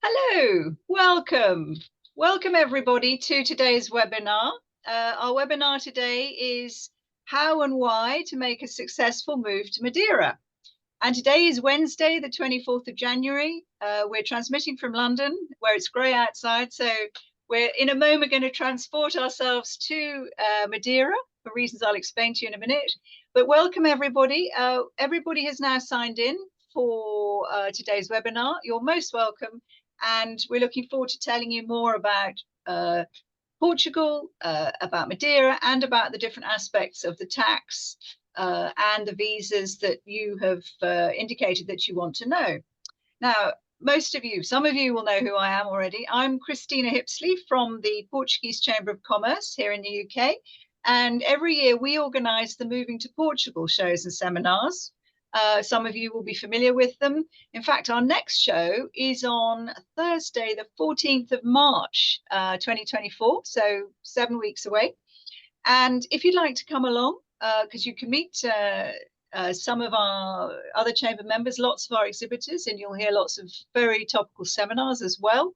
Hello, welcome. Welcome everybody to today's webinar. Our webinar today is how and why to make a successful move to Madeira. And today is Wednesday, the 24th of January. We're transmitting from London where it's grey outside. So we're in a moment going to transport ourselves to Madeira for reasons I'll explain to you in a minute. But welcome everybody. Everybody has now signed in for today's webinar. You're most welcome. And we're looking forward to telling you more about Portugal, about Madeira, and about the different aspects of the tax and the visas that you have indicated that you want to know. Now, some of you will know who I am already. I'm Christina Hipsley from the Portuguese Chamber of Commerce here in the UK. And every year we organise the Moving to Portugal shows and seminars. Some of you will be familiar with them. In fact, our next show is on Thursday, the 14th of March, 2024, so 7 weeks away. And if you'd like to come along, because you can meet some of our other chamber members, lots of our exhibitors, and you'll hear lots of very topical seminars as well.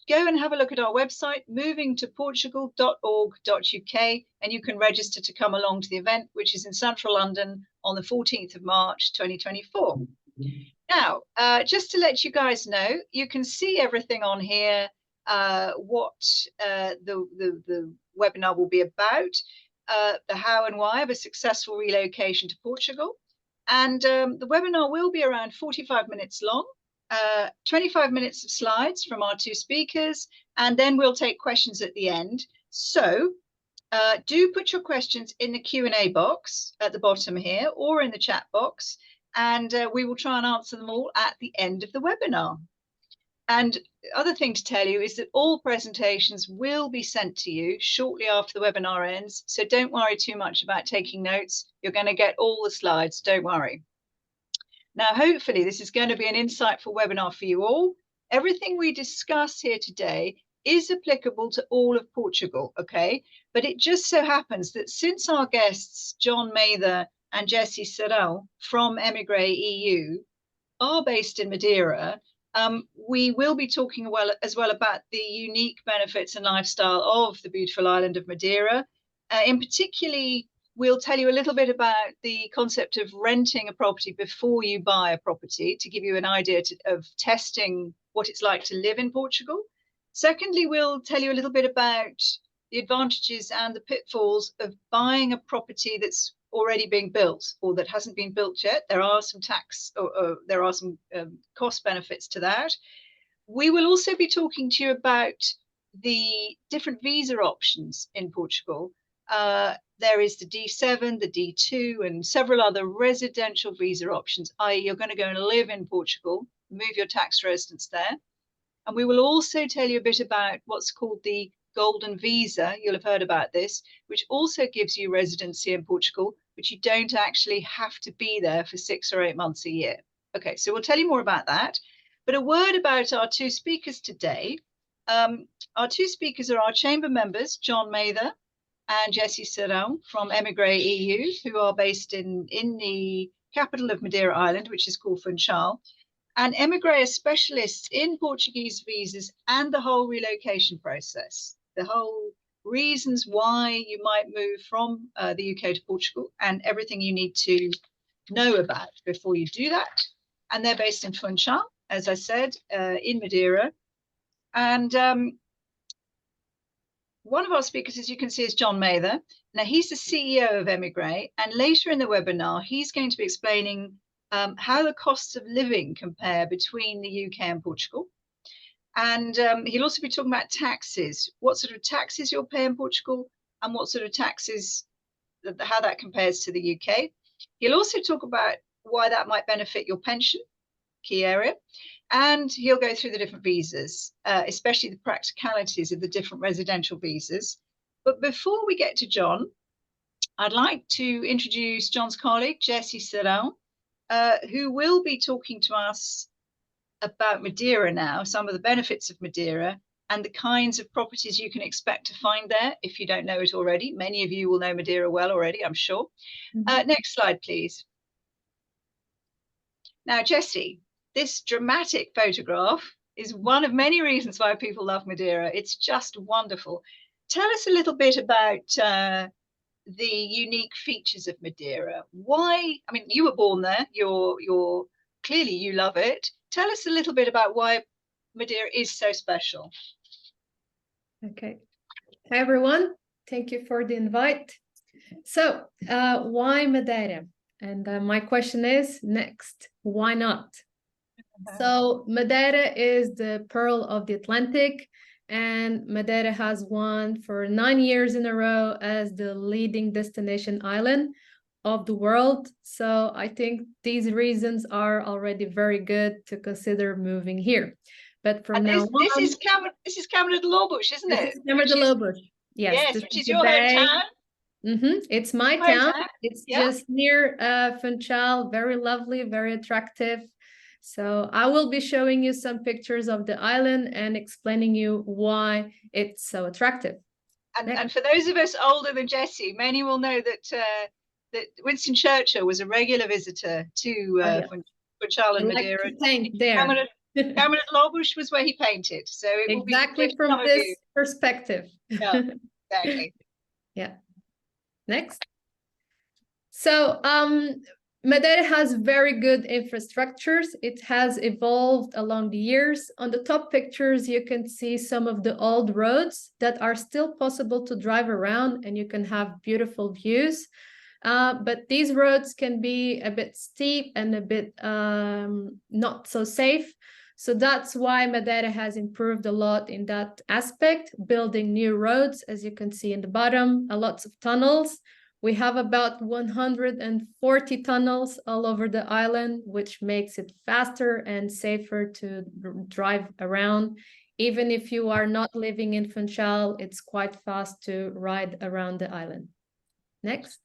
Go and have a look at our website, movingtoportugal.org.uk, and you can register to come along to the event, which is in central London on the 14th of March, 2024. Now, just to let you guys know, you can see everything on here, what the webinar will be about, the how and why of a successful relocation to Portugal. And the webinar will be around 45 minutes long. 25 minutes of slides from our two speakers, and then we'll take questions at the end. So do put your questions in the Q&A box at the bottom here or in the chat box, and we will try and answer them all at the end of the webinar. And the other thing to tell you is that all presentations will be sent to you shortly after the webinar ends, so don't worry too much about taking notes. You're going to get all the slides, don't worry. Now, hopefully this is going to be an insightful webinar for you all. Everything we discuss here today is applicable to all of Portugal, okay? But it just so happens that since our guests, John Mather and Jessie Serrão from Émigré EU, are based in Madeira, we will be talking as well about the unique benefits and lifestyle of the beautiful island of Madeira. In particular, we'll tell you a little bit about the concept of renting a property before you buy a property to give you an idea of testing what it's like to live in Portugal. Secondly, we'll tell you a little bit about the advantages and the pitfalls of buying a property that's already being built or that hasn't been built yet. There are some there are some cost benefits to that. We will also be talking to you about the different visa options in Portugal. There is the D7, the D2, and several other residential visa options, i.e. you're going to go and live in Portugal, move your tax residence there. And we will also tell you a bit about what's called the Golden Visa. You'll have heard about this, which also gives you residency in Portugal, but you don't actually have to be there for 6 or 8 months a year. Okay, so we'll tell you more about that. But a word about our two speakers today. Our two speakers are our chamber members, John Mather and Jessie Serrão from Émigré EU, who are based in the capital of Madeira Island, which is called Funchal. And Émigré are specialists in Portuguese visas and the whole relocation process, the whole reasons why you might move from the UK to Portugal and everything you need to know about before you do that. And they're based in Funchal, as I said, in Madeira. And one of our speakers, as you can see, is John Mather. Now, he's the CEO of Émigré, and later in the webinar, he's going to be explaining how the costs of living compare between the UK and Portugal. And he'll also be talking about taxes, what sort of taxes you'll pay in Portugal, and what sort of taxes, how that compares to the UK. He'll also talk about why that might benefit your pension, key area. And he'll go through the different visas, especially the practicalities of the different residential visas. But before we get to John, I'd like to introduce John's colleague, Jessie Serrão, who will be talking to us about Madeira now, some of the benefits of Madeira and the kinds of properties you can expect to find there if you don't know it already. Many of you will know Madeira well already, I'm sure. Next slide, please. Now, Jessie, this dramatic photograph is one of many reasons why people love Madeira. It's just wonderful. Tell us a little bit about the unique features of Madeira. Why? I mean, you were born there. You're clearly you love it. Tell us a little bit about why Madeira is so special. Okay. Hi, everyone. Thank you for the invite. So, why Madeira? And my question is next, why not? So, Madeira is the pearl of the Atlantic, and Madeira has won for 9 years in a row as the leading destination island of the world. So, I think these reasons are already very good to consider moving here. But from now on, this is Câmara de Lobos, isn't it? This is Câmara de Lobos. Yes, which is your hometown. It's my town. It's just near Funchal. Very lovely, very attractive. So I will be showing you some pictures of the island and explaining you why it's so attractive. And for those of us older than Jessie, many will know that that Winston Churchill was a regular visitor to Funchal and Madeira. There. Câmara de Lobos was where he painted, so it will exactly be from this perspective. Yeah, exactly. Yeah. Next. So Madeira has very good infrastructures. It has evolved along the years. On the top pictures, you can see some of the old roads that are still possible to drive around, and you can have beautiful views. But these roads can be a bit steep and a bit not so safe. So that's why Madeira has improved a lot in that aspect, building new roads, as you can see in the bottom, lots of tunnels. We have about 140 tunnels all over the island, which makes it faster and safer to drive around. Even if you are not living in Funchal, it's quite fast to ride around the island. Next.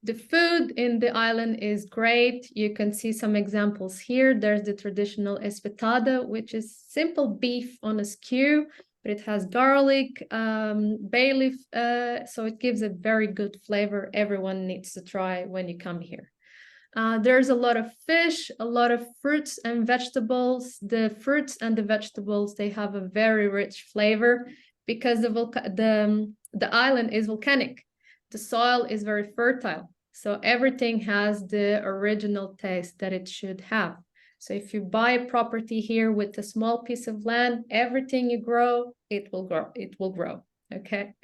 The food in the island is great. You can see some examples here. There's the traditional espetada, which is simple beef on a skew, but it has garlic, bay leaf, so it gives a very good flavor. Everyone needs to try when you come here. There's a lot of fish, a lot of fruits and vegetables. The fruits and the vegetables, they have a very rich flavor because the island is volcanic. The soil is very fertile, so everything has the original taste that it should have. So if you buy a property here with a small piece of land, everything you grow, it will grow. It will grow. Okay.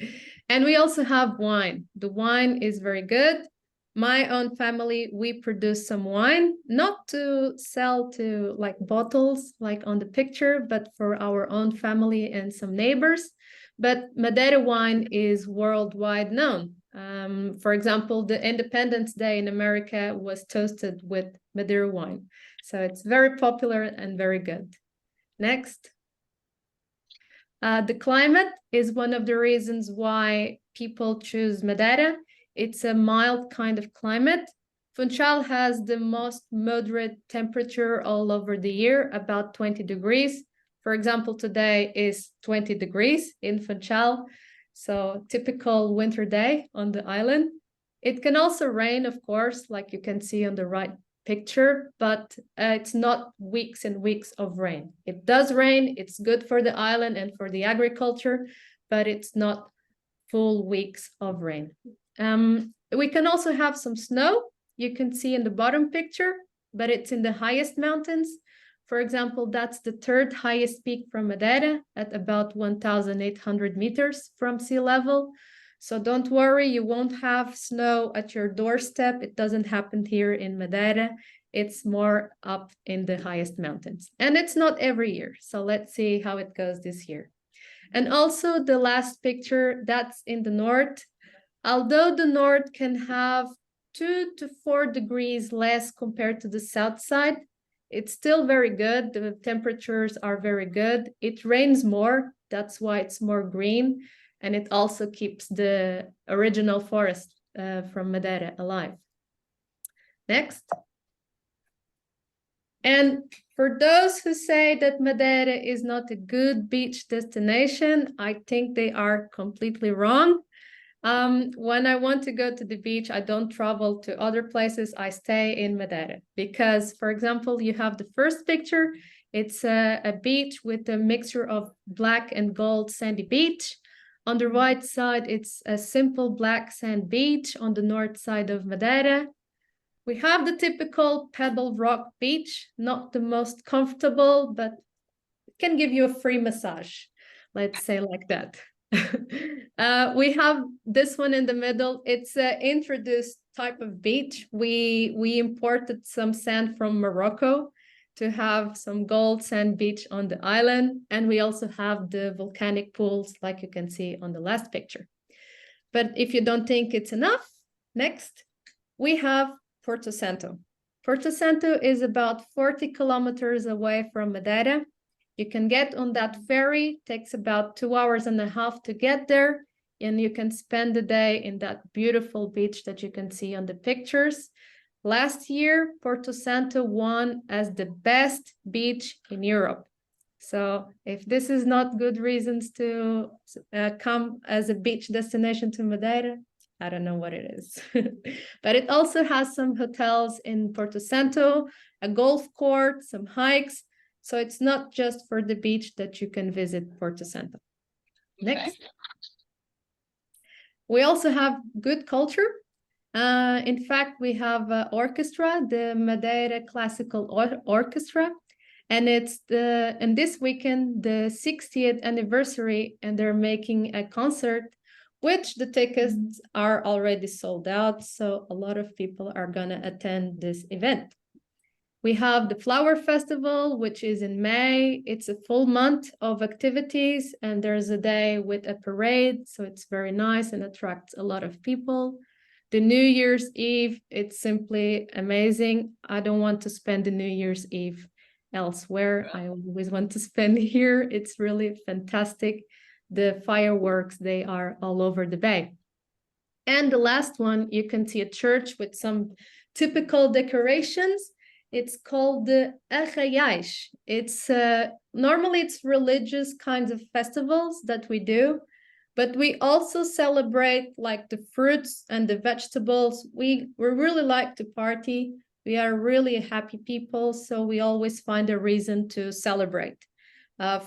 And we also have wine. The wine is very good. My own family, we produce some wine, not to sell to like bottles like on the picture, but for our own family and some neighbors. But Madeira wine is worldwide known. For example, the Independence Day in America was toasted with Madeira wine. So it's very popular and very good. Next. The climate is one of the reasons why people choose Madeira. It's a mild kind of climate. Funchal has the most moderate temperature all over the year, about 20 degrees. For example, today is 20 degrees in Funchal. So typical winter day on the island. It can also rain, of course, like you can see on the right picture, but it's not weeks and weeks of rain. It does rain, it's good for the island and for the agriculture, but it's not full weeks of rain. We can also have some snow. You can see in the bottom picture, but it's in the highest mountains. For example, that's the third highest peak from Madeira at about 1,800 meters from sea level. So don't worry, you won't have snow at your doorstep. It doesn't happen here in Madeira. It's more up in the highest mountains. And it's not every year. So let's see how it goes this year. And also the last picture, that's in the north. Although the north can have 2 to 4 degrees less compared to the south side, it's still very good. The temperatures are very good. It rains more. That's why it's more green. And it also keeps the original forest from Madeira alive. Next. And for those who say that Madeira is not a good beach destination, I think they are completely wrong. When I want to go to the beach, I don't travel to other places. I stay in Madeira because, for example, you have the first picture. It's a beach with a mixture of black and gold sandy beach. On the right side, it's a simple black sand beach on the north side of Madeira. We have the typical pebble rock beach, not the most comfortable, but it can give you a free massage, let's say like that. We have this one in the middle. It's an introduced type of beach. We imported some sand from Morocco to have some gold sand beach on the island. And we also have the volcanic pools, like you can see on the last picture. But if you don't think it's enough, next, we have Porto Santo. Porto Santo is about 40 kilometers away from Madeira. You can get on that ferry, takes about 2.5 hours to get there, and you can spend the day in that beautiful beach that you can see on the pictures. Last year, Porto Santo won as the best beach in Europe. So if this is not good reasons to come as a beach destination to Madeira, I don't know what it is. But it also has some hotels in Porto Santo, a golf court, some hikes. So it's not just for the beach that you can visit Porto Santo. Next. Okay. We also have good culture. In fact, we have an orchestra, the Madeira Classical Orchestra, and it's and this weekend, the 60th anniversary, and they're making a concert, which the tickets are already sold out. So a lot of people are gonna attend this event. We have the Flower Festival, which is in May. It's a full month of activities, and there's a day with a parade. So it's very nice and attracts a lot of people. The New Year's Eve, it's simply amazing. I don't want to spend the New Year's Eve elsewhere. I always want to spend here. It's really fantastic. The fireworks, they are all over the bay. And the last one, you can see a church with some typical decorations. It's called the Arraiais. It's normally it's religious kinds of festivals that we do, but we also celebrate like the fruits and the vegetables. We really like to party. We are really happy people, so we always find a reason to celebrate.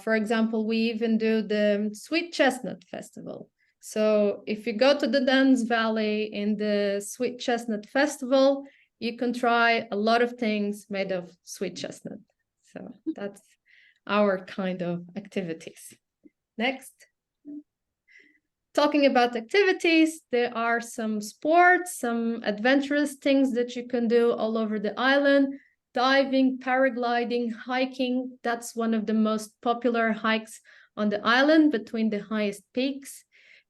For example, we even do the Sweet Chestnut Festival. So if you go to the Duns Valley in the Sweet Chestnut Festival, you can try a lot of things made of sweet chestnut. So that's our kind of activities. Next. Talking about activities, there are some sports, some adventurous things that you can do all over the island. Diving, paragliding, hiking. That's one of the most popular hikes on the island between the highest peaks.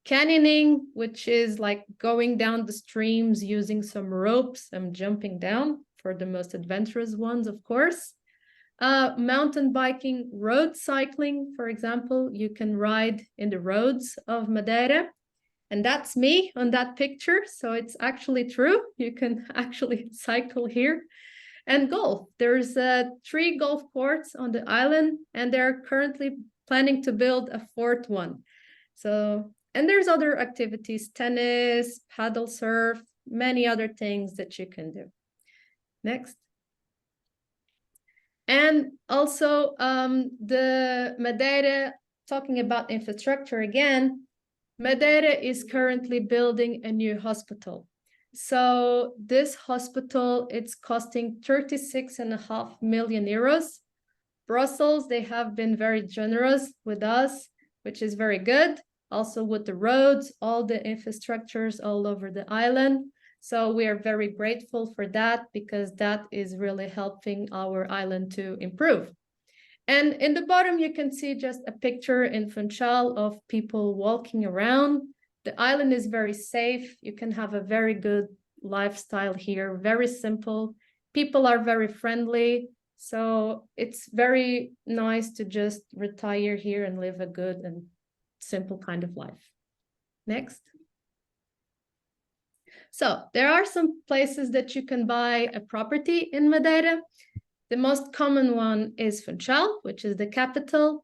Canyoning, which is like going down the streams using some ropes and jumping down for the most adventurous ones, of course. Mountain biking, road cycling, for example, you can ride in the roads of Madeira. And that's me on that picture. So it's actually true. You can actually cycle here. And golf. There's 3 golf courts on the island, and they're currently planning to build a 4th one. So, and there's other activities, tennis, paddle surf, many other things that you can do. Next. And also the Madeira, talking about infrastructure again, Madeira is currently building a new hospital. So this hospital, it's costing 36.5 million euros. Brussels, they have been very generous with us, which is very good. Also with the roads, all the infrastructures all over the island. So we are very grateful for that, because that is really helping our island to improve. And in the bottom, you can see just a picture in Funchal of people walking around. The island is very safe. You can have a very good lifestyle here, very simple. People are very friendly. So it's very nice to just retire here and live a good and simple kind of life. Next. So there are some places that you can buy a property in Madeira. The most common one is Funchal, which is the capital,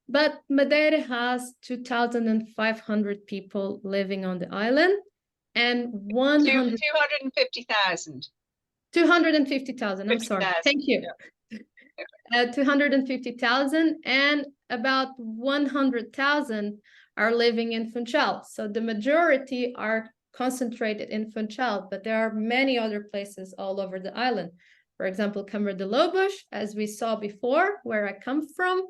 but Madeira has 2,500 people living on the island, and 250,000. 250,000, I'm sorry. Thank you. Yeah. 250,000, and about 100,000 are living in Funchal. So the majority are concentrated in Funchal, but there are many other places all over the island. For example, Émigré Lda, as we saw before, where I come from.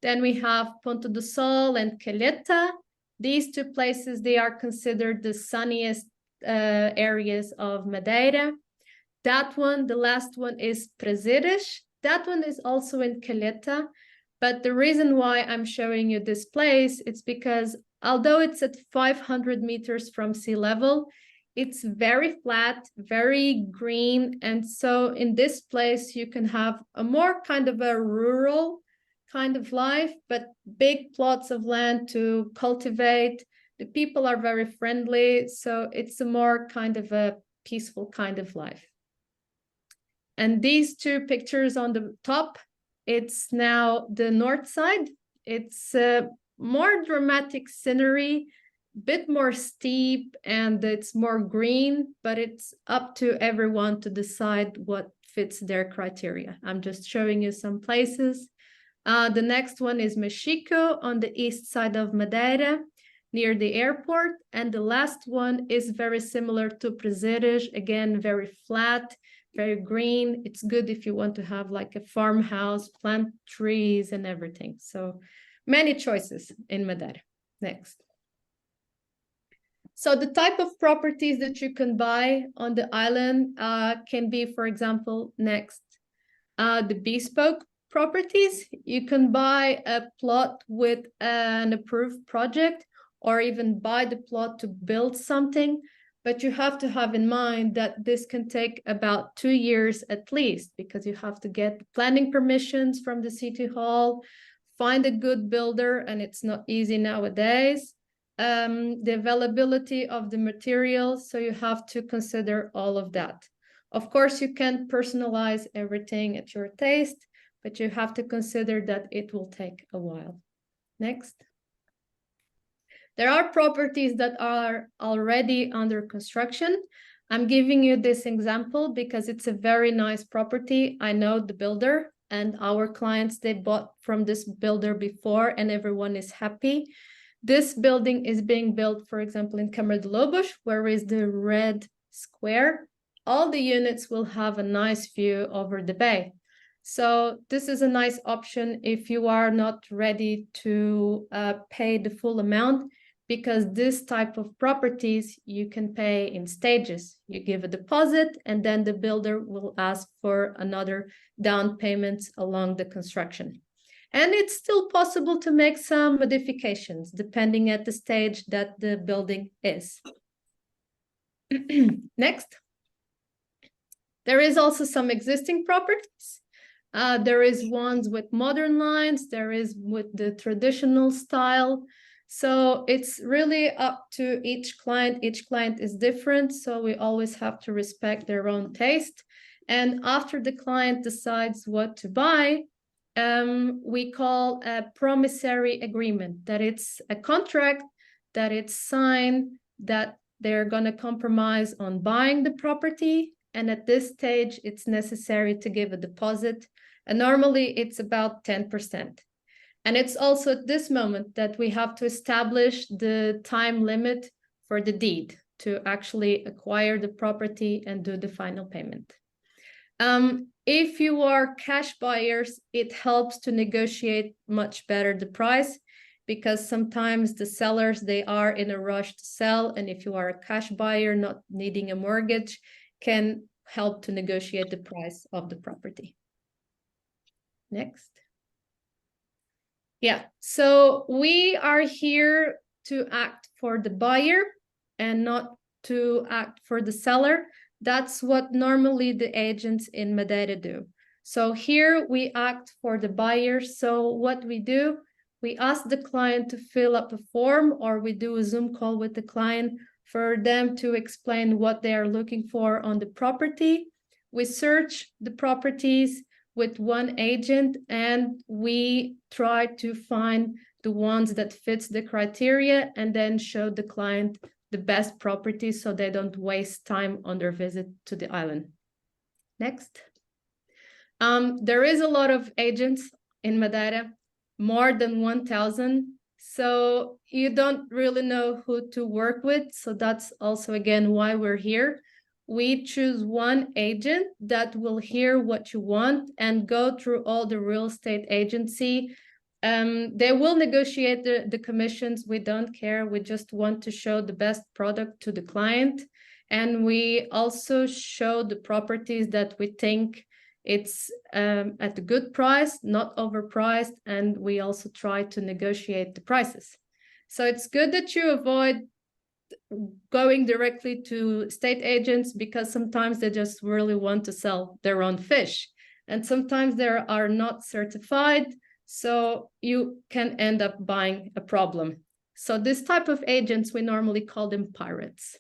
Then we have Ponta do Sol and Calheta. These two places, they are considered the sunniest areas of Madeira. That one, the last one, is Prazeres. That one is also in Calheta. But the reason why I'm showing you this place, it's because although it's at 500 meters from sea level, it's very flat, very green. And so in this place, you can have a more kind of a rural kind of life, but big plots of land to cultivate. The people are very friendly. So it's a more kind of a peaceful kind of life. And these two pictures on the top, it's now the north side. It's a more dramatic scenery, bit more steep, and it's more green, but it's up to everyone to decide what fits their criteria. I'm just showing you some places. The next one is Mexico on the east side of Madeira, near the airport. And the last one is very similar to Prazeres, again, very flat, very green. It's good if you want to have like a farmhouse, plant trees and everything. So many choices in Madeira. Next. So the type of properties that you can buy on the island can be, for example, next, the bespoke properties. You can buy a plot with an approved project, or even buy the plot to build something. But you have to have in mind that this can take about 2 years at least, because you have to get planning permissions from the city hall, find a good builder, and it's not easy nowadays. The availability of the materials, so you have to consider all of that. Of course, you can personalize everything at your taste, but you have to consider that it will take a while. Next. There are properties that are already under construction. I'm giving you this example because it's a very nice property. I know the builder, and our clients, they bought from this builder before, and everyone is happy. This building is being built, for example, in Émigré Lda, where is the red square. All the units will have a nice view over the bay. So this is a nice option if you are not ready to pay the full amount, because this type of properties you can pay in stages. You give a deposit, and then the builder will ask for another down payments along the construction. And it's still possible to make some modifications depending at the stage that the building is. Next. There is also some existing properties. There is ones with modern lines, there is with the traditional style. So it's really up to each client. Each client is different, so we always have to respect their own taste. And after the client decides what to buy, we call a promissory agreement, that it's a contract that it's signed, that they're going to compromise on buying the property. And at this stage, it's necessary to give a deposit. And normally it's about 10%. And it's also at this moment that we have to establish the time limit for the deed to actually acquire the property and do the final payment. If you are cash buyers, it helps to negotiate much better the price, because sometimes the sellers, they are in a rush to sell. And if you are a cash buyer not needing a mortgage, can help to negotiate the price of the property. Next. Yeah, so we are here to act for the buyer and not to act for the seller. That's what normally the agents in Madeira do. So here we act for the buyer. So what we do, we ask the client to fill up a form, or we do a Zoom call with the client for them to explain what they are looking for on the property. We search the properties with one agent, and we try to find the ones that fits the criteria, and then show the client the best properties so they don't waste time on their visit to the island. Next. There is a lot of agents in Madeira, more than 1,000. So you don't really know who to work with. So that's also, again, why we're here. We choose one agent that will hear what you want and go through all the real estate agency. They will negotiate the commissions. We don't care. We just want to show the best product to the client. And we also show the properties that we think it's at a good price, not overpriced, and we also try to negotiate the prices. So it's good that you avoid going directly to estate agents, because sometimes they just really want to sell their own fish. And sometimes they are not certified, so you can end up buying a problem. So this type of agents, we normally call them pirates.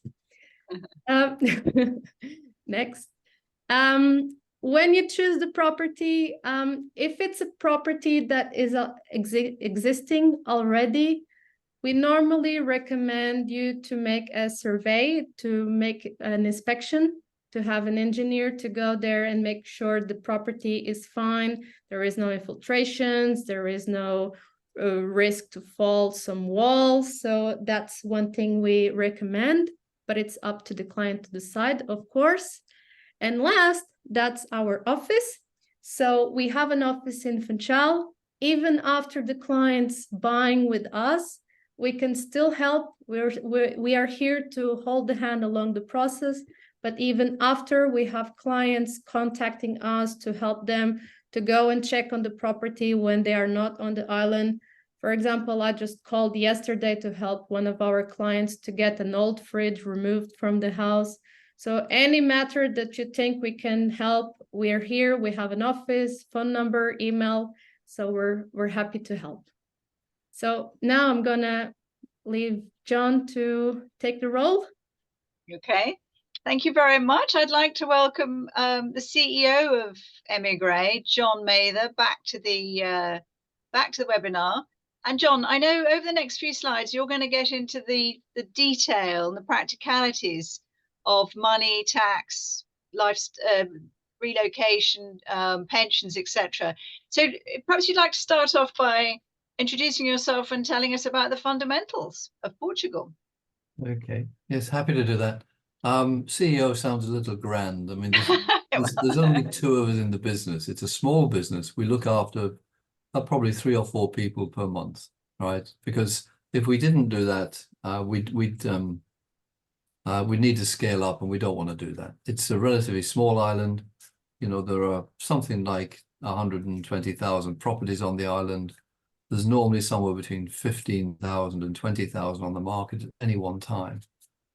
Next. When you choose the property, if it's a property that is existing already, we normally recommend you to make a survey, to make an inspection, to have an engineer to go there and make sure the property is fine. There is no infiltrations, there is no risk to fall some walls. So that's one thing we recommend, but it's up to the client to decide, of course. And last, that's our office. So we have an office in Funchal. Even after the client's buying with us, we can still help. We are here to hold the hand along the process. But even after, we have clients contacting us to help them to go and check on the property when they are not on the island. For example, I just called yesterday to help one of our clients to get an old fridge removed from the house. So any matter that you think we can help, we're here. We have an office, phone number, email. So we're happy to help. So now I'm gonna leave John to take the role. Okay, thank you very much. I'd like to welcome the CEO of Émigré, John Mather, back to the webinar. And John, I know over the next few slides you're going to get into the detail and the practicalities of money, tax, life, relocation, pensions, etc. So perhaps you'd like to start off by introducing yourself and telling us about the fundamentals of Portugal. Okay, yes, happy to do that. CEO sounds a little grand. I mean, there's only two of us in the business. It's a small business. We look after probably 3 or 4 people per month, right? Because if we didn't do that, we'd need to scale up, and we don't want to do that. It's a relatively small island. You know, there are something like 120,000 properties on the island. There's normally somewhere between 15,000 and 20,000 on the market at any one time.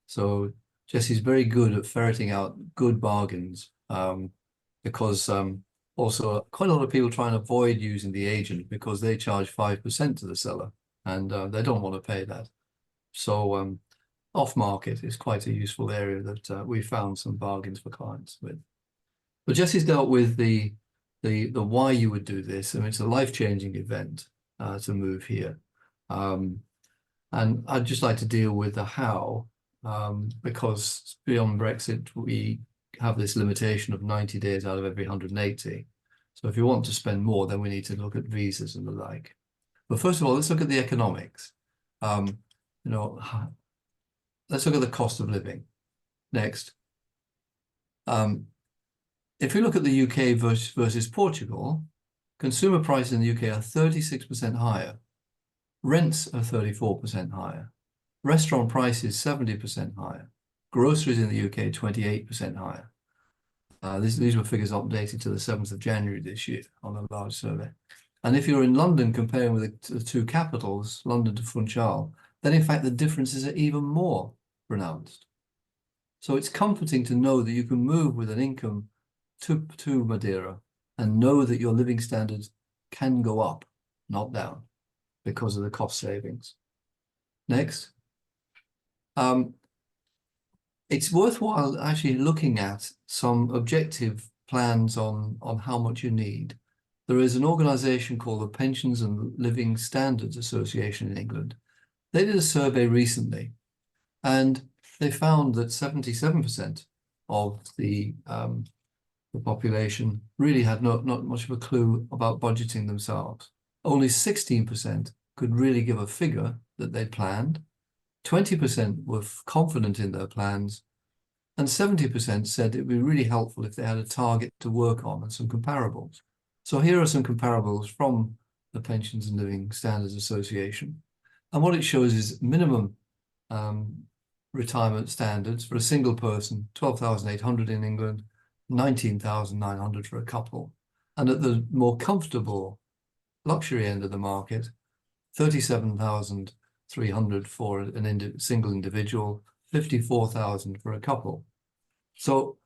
So Jesse's very good at ferreting out good bargains, because also quite a lot of people try and avoid using the agent because they charge 5% to the seller, and they don't want to pay that. So off market is quite a useful area that we found some bargains for clients with. But Jesse's dealt with the why you would do this, and it's a life-changing event to move here. And I'd just like to deal with the how, because beyond Brexit, we have this limitation of 90 days out of every 180. So if you want to spend more, then we need to look at visas and the like. But first of all, let's look at the economics. You know, let's look at the cost of living. Next. If we look at the UK versus Portugal, consumer prices in the UK are 36% higher. Rents are 34% higher. Restaurant prices 70% higher. Groceries in the UK 28% higher. These were figures updated to the 7th of January this year on a large survey. And if you're in London comparing with the two capitals, London to Funchal, then in fact the differences are even more pronounced. So it's comforting to know that you can move with an income to Madeira and know that your living standards can go up, not down, because of the cost savings. Next. It's worthwhile actually looking at some objective plans on how much you need. There is an organization called the Pensions and Living Standards Association in England. They did a survey recently, and they found that 77% of the the population really had not much of a clue about budgeting themselves. Only 16% could really give a figure that they planned. 20% were confident in their plans, and 70% said it would be really helpful if they had a target to work on and some comparables. So here are some comparables from the Pensions and Living Standards Association. And what it shows is minimum retirement standards for a single person, 12,800 in England, 19,900 for a couple. And at the more comfortable luxury end of the market, 37,300 for an single individual, 54,000 for a couple. So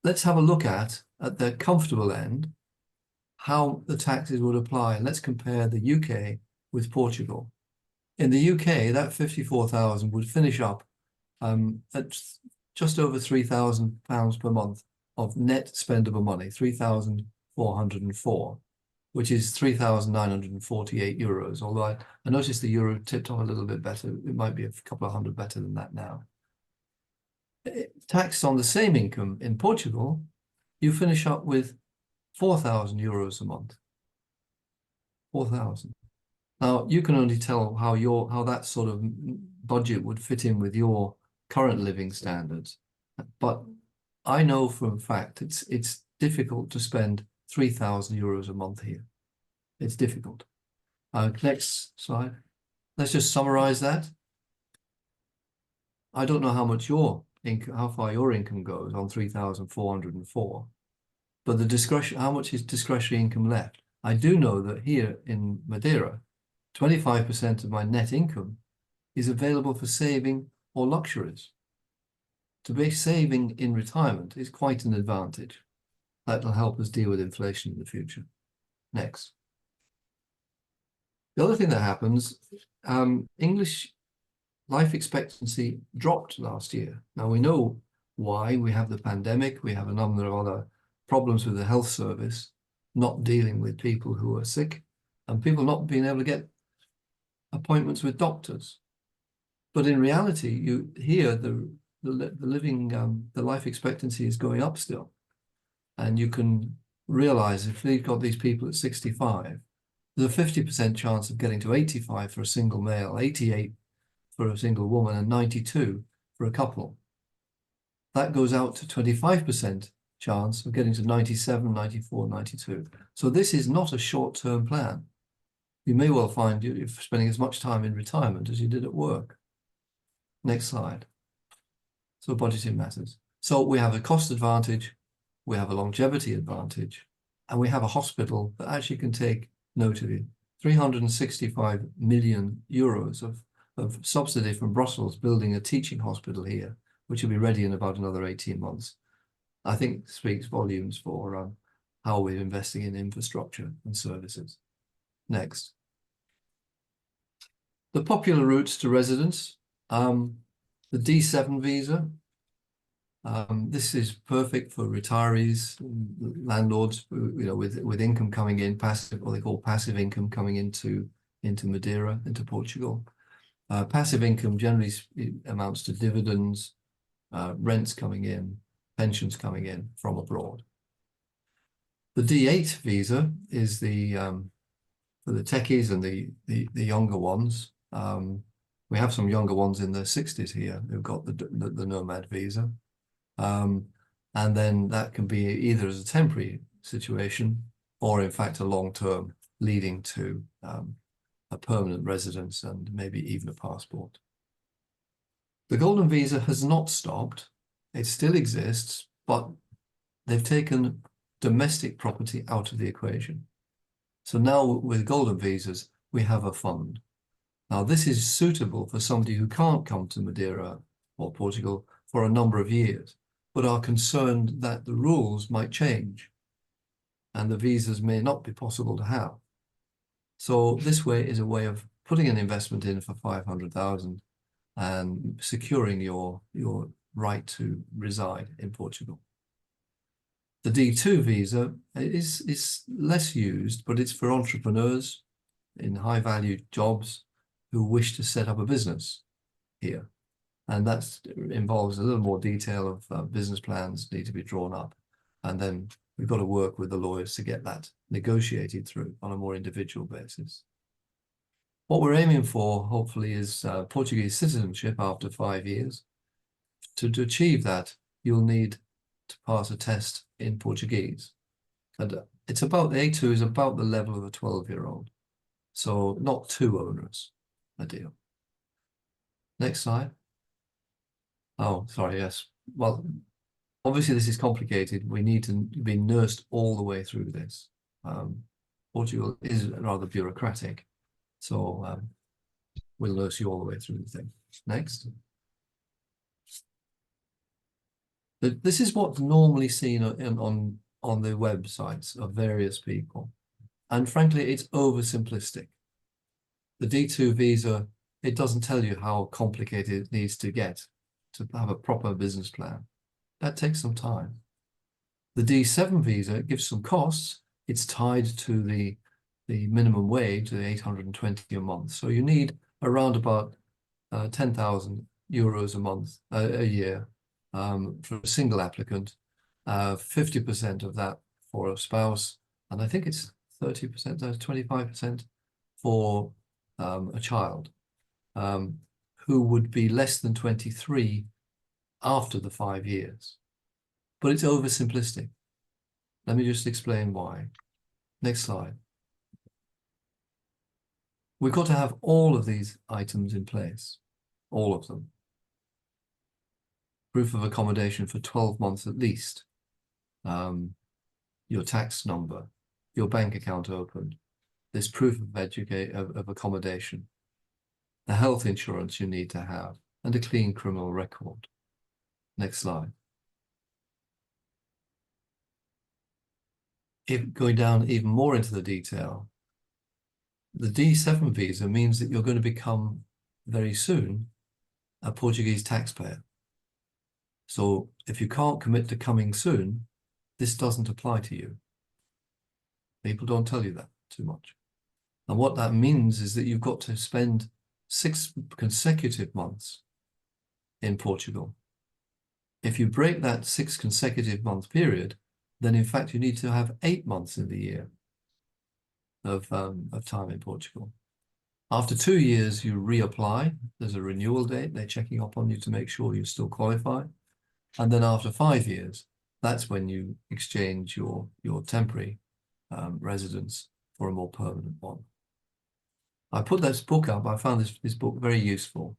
let's have a look at the comfortable end, how the taxes would apply. And let's compare the UK with Portugal. In the UK, that 54,000 would finish up at just over £3,000 per month of net spendable money, 3,404, which is 3,948 euros. Although I noticed the euro tipped on a little bit better. It might be a couple of hundred better than that now. Taxed on the same income in Portugal, you finish up with 4,000 euros a month. 4,000. Now you can only tell how that sort of budget would fit in with your current living standards, but I know for a fact it's difficult to spend 3,000 euros a month here. It's difficult. Next slide. Let's just summarize that. I don't know how much how far your income goes on 3,404, but how much is discretionary income left? I do know that here in Madeira, 25% of my net income is available for saving or luxuries. To be saving in retirement is quite an advantage. That will help us deal with inflation in the future. Next. The other thing that happens, English life expectancy dropped last year. Now we know why. We have the pandemic. We have a number of other problems with the health service, not dealing with people who are sick, and people not being able to get appointments with doctors. But in reality, you hear the life expectancy is going up still. And you can realize if they've got these people at 65, there's a 50% chance of getting to 85 for a single male, 88 for a single woman, and 92 for a couple. That goes out to 25% chance of getting to 97, 94, 92. So this is not a short-term plan. You may well find you're spending as much time in retirement as you did at work. Next slide. So budgeting matters. So we have a cost advantage, we have a longevity advantage, and we have a hospital that actually can take note of you. 365 million euros of subsidy from Brussels building a teaching hospital here, which will be ready in about another 18 months. I think speaks volumes for how we're investing in infrastructure and services. Next. The popular routes to residence, the D7 visa. This is perfect for retirees, landlords, with income coming in, passive, what they call passive income coming into Madeira, into Portugal. Passive income generally amounts to dividends, rents coming in, pensions coming in from abroad. The D8 visa is for the techies and the younger ones. We have some younger ones in their 60s here who've got the nomad visa. And then that can be either as a temporary situation or in fact a long-term leading to a permanent residence and maybe even a passport. The golden visa has not stopped. It still exists, but they've taken domestic property out of the equation. So now with golden visas, we have a fund. Now this is suitable for somebody who can't come to Madeira or Portugal for a number of years, but are concerned that the rules might change and the visas may not be possible to have. So this way is a way of putting an investment in for 500,000 and securing your right to reside in Portugal. The D2 visa is less used, but it's for entrepreneurs in high-value jobs who wish to set up a business here. And that involves a little more detail of business plans need to be drawn up. And then we've got to work with the lawyers to get that negotiated through on a more individual basis. What we're aiming for, hopefully, is Portuguese citizenship after 5 years. To achieve that, you'll need to pass a test in Portuguese. And it's about, A2 is about the level of a 12-year-old. So not too onerous a deal. Next slide. Oh, sorry, yes. Well, obviously this is complicated. We need to be nursed all the way through this. Portugal is rather bureaucratic. So we'll nurse you all the way through the thing. Next. This is what's normally seen on the websites of various people. And frankly, it's oversimplistic. The D2 visa, it doesn't tell you how complicated it needs to get to have a proper business plan. That takes some time. The D7 visa gives some costs. It's tied to the minimum wage, the 820 a month. So you need around about 10,000 euros a month, a year, for a single applicant, 50% of that for a spouse, and I think it's 30%, 25% for a child who would be less than 23 after the 5 years. But it's oversimplistic. Let me just explain why. Next slide. We've got to have all of these items in place, all of them. Proof of accommodation for 12 months at least, your tax number, your bank account opened, this proof of accommodation, the health insurance you need to have, and a clean criminal record. Next slide. If going down even more into the detail, the D7 visa means that you're going to become very soon a Portuguese taxpayer. So if you can't commit to coming soon, this doesn't apply to you. People don't tell you that too much. And what that means is that you've got to spend 6 consecutive months in Portugal. If you break that 6 consecutive month period, then in fact you need to have 8 months in the year of time in Portugal. After 2 years, you reapply. There's a renewal date. They're checking up on you to make sure you still qualify. And then after 5 years, that's when you exchange your temporary residence for a more permanent one. I put this book up. I found this book very useful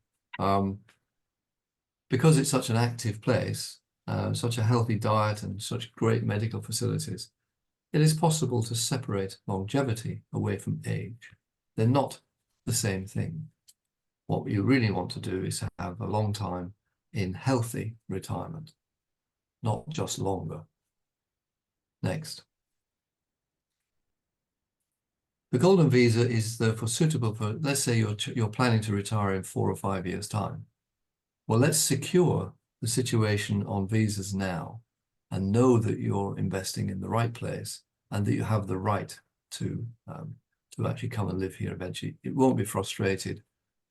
because it's such an active place, such a healthy diet and such great medical facilities. It is possible to separate longevity away from age. They're not the same thing. What you really want to do is have a long time in healthy retirement, not just longer. Next. The golden visa is therefore suitable for, let's say you're planning to retire in 4 or 5 years' time. Well, let's secure the situation on visas now and know that you're investing in the right place and that you have the right to actually come and live here eventually. It won't be frustrated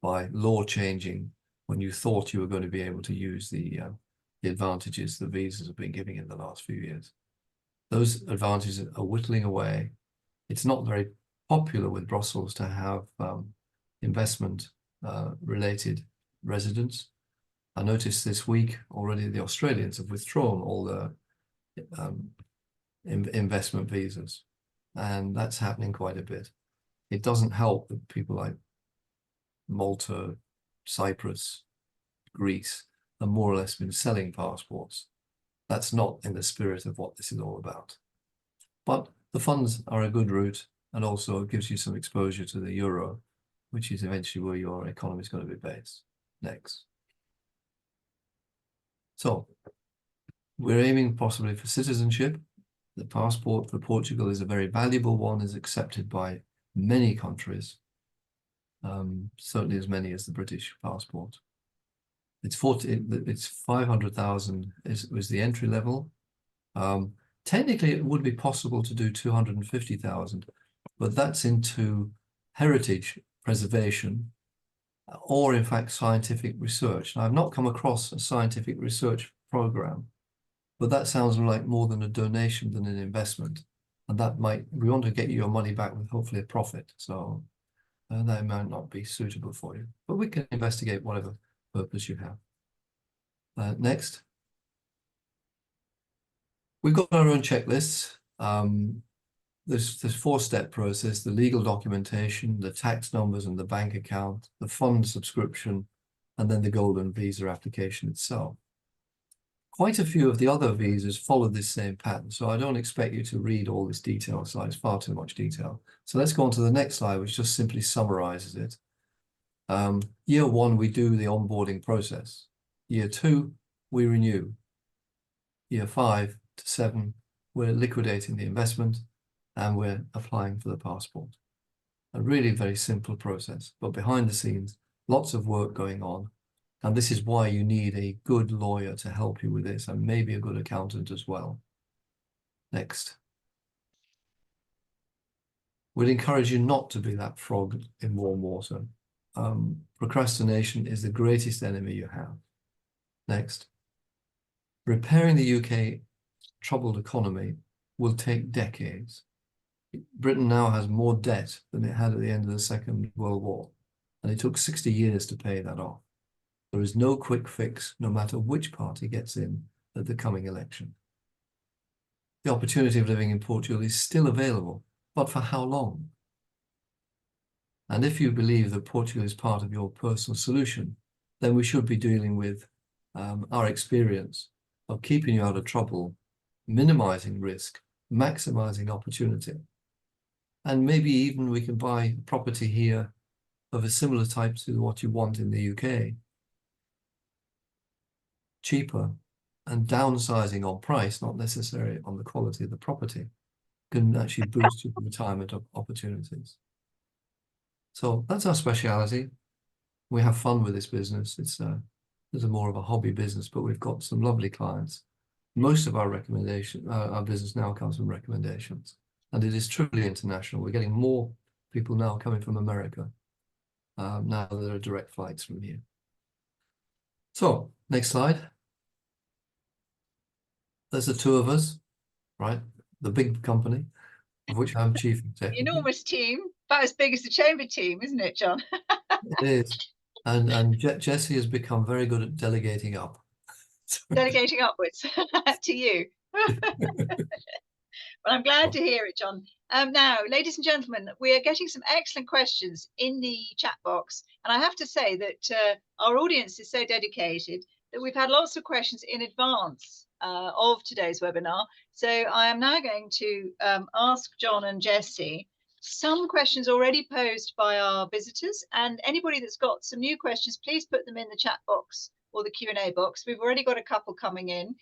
by law changing when you thought you were going to be able to use the advantages the visas have been giving in the last few years. Those advantages are whittling away. It's not very popular with Brussels to have investment related residents. I noticed this week already the Australians have withdrawn all the investment visas, and that's happening quite a bit. It doesn't help that people like Malta, Cyprus, Greece have more or less been selling passports. That's not in the spirit of what this is all about. But the funds are a good route, and also it gives you some exposure to the euro, which is eventually where your economy is going to be based. Next. So we're aiming possibly for citizenship. The passport for Portugal is a very valuable one, is accepted by many countries, certainly as many as the British passport. It's 500,000 was the entry level. Technically, it would be possible to do 250,000, but that's into heritage preservation or, in fact, scientific research. Now, I've not come across a scientific research program but that sounds like more than a donation than an investment. And that might, we want to get you your money back with hopefully a profit. So that might not be suitable for you, but we can investigate whatever purpose you have. Next. We've got our own checklists. There's 4-step process: the legal documentation, the tax numbers and the bank account, the fund subscription, and then the golden visa application itself. Quite a few of the other visas follow this same pattern, so I don't expect you to read all this detail slide. It's far too much detail. So let's go on to the next slide, which just simply summarizes it. Year 1, we do the onboarding process. Year 2, we renew. Year 5 to 7, we're liquidating the investment and we're applying for the passport. A really very simple process, but behind the scenes, lots of work going on. And this is why you need a good lawyer to help you with this, and maybe a good accountant as well. Next. We'd encourage you not to be that frog in warm water. Procrastination is the greatest enemy you have. Next. Repairing the UK troubled economy will take decades. Britain now has more debt than it had at the end of the Second World War, and it took 60 years to pay that off. There is no quick fix, no matter which party gets in at the coming election. The opportunity of living in Portugal is still available, but for how long? And if you believe that Portugal is part of your personal solution, then we should be dealing with our experience of keeping you out of trouble, minimizing risk, maximizing opportunity. And maybe even we can buy property here of a similar type to what you want in the UK. Cheaper, and downsizing on price, not necessarily on the quality of the property, can actually boost your retirement opportunities. So that's our speciality. We have fun with this business. It's more of a hobby business, but we've got some lovely clients. Most of our our business now comes from recommendations, and it is truly international. We're getting more people now coming from America. Now there are direct flights from here. So next slide. There's the 2 of us, right? The big company, of which I'm chief executive. Enormous team, about as big as the chamber team, isn't it, John? It is. And Jessie has become very good at delegating up. Delegating upwards to you. Well, I'm glad to hear it, John. Now, ladies and gentlemen, we are getting some excellent questions in the chat box. And I have to say that our audience is so dedicated that we've had lots of questions in advance of today's webinar. So I am now going to ask John and Jessie some questions already posed by our visitors, and anybody that's got some new questions, please put them in the chat box or the Q&A box. We've already got a couple coming in,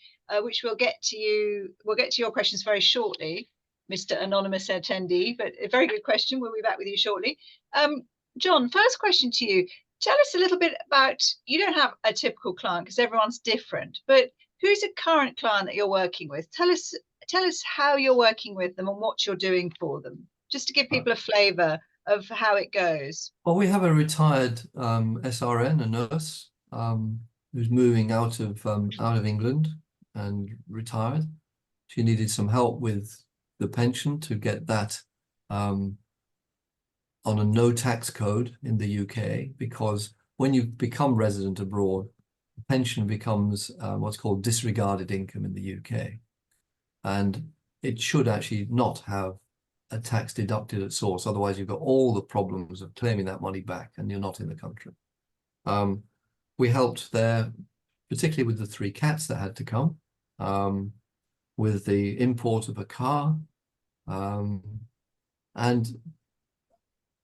which we'll get to you. We'll get to your questions very shortly, Mr. Anonymous Attendee, but a very good question. We'll be back with you shortly. John, first question to you. Tell us a little bit about, you don't have a typical client because everyone's different, but who's a current client that you're working with? Tell us how you're working with them and what you're doing for them, just to give people a flavour of how it goes. Well, we have a retired SRN, a nurse, who's moving out of England and retired. She needed some help with the pension to get that on a no tax code in the UK, because when you become resident abroad, the pension becomes what's called disregarded income in the UK. And it should actually not have a tax deducted at source. Otherwise, you've got all the problems of claiming that money back and you're not in the country. We helped there, particularly with the 3 cats that had to come, with the import of a car. And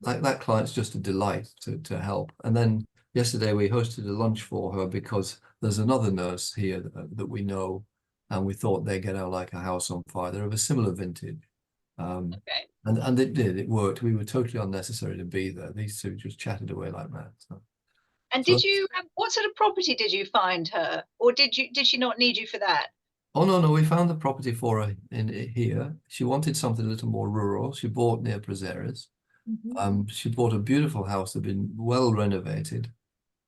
that client's just a delight to help. And then yesterday we hosted a lunch for her because there's another nurse here that we know, and we thought they'd get out like a house on fire. They're of a similar vintage. Okay. And it worked. We were totally unnecessary to be there. These 2 just chatted away like mad. So. And did you, what sort of property did you find her, or did she not need you for that? Oh, no, we found the property for her here. She wanted something a little more rural. She bought near Prazeres. She bought a beautiful house that had been well renovated.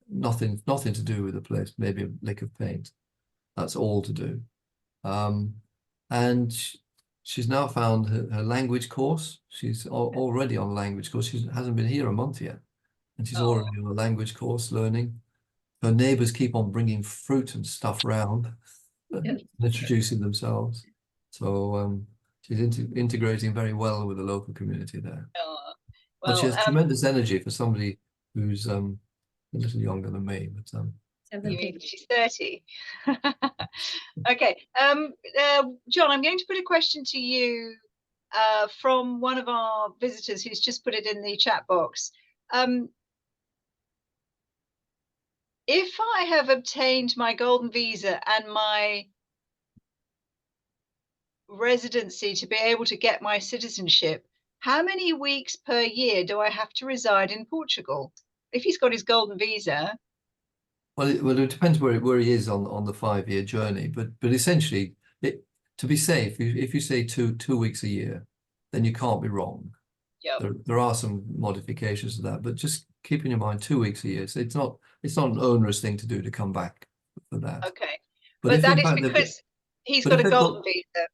Nothing to do with the place, maybe a lick of paint. That's all to do. And she's now found her language course. She's already on a language course. She hasn't been here a month yet, and she's already on a language course learning. Her neighbours keep on bringing fruit and stuff round, introducing themselves. So she's integrating very well with the local community there. But she has tremendous energy for somebody who's a little younger than me. But she's 30. Okay. John, I'm going to put a question to you from one of our visitors who's just put it in the chat box. If I have obtained my golden visa and my residency to be able to get my citizenship, how many weeks per year do I have to reside in Portugal? If he's got his golden visa. Well, it depends where he is on the 5-year journey, but essentially, to be safe, if you say two weeks a year, then you can't be wrong. Yep. There are some modifications to that, but just keep in your mind 2 weeks a year. So it's not an onerous thing to do to come back for that. Okay, but that is because he's got a golden visa.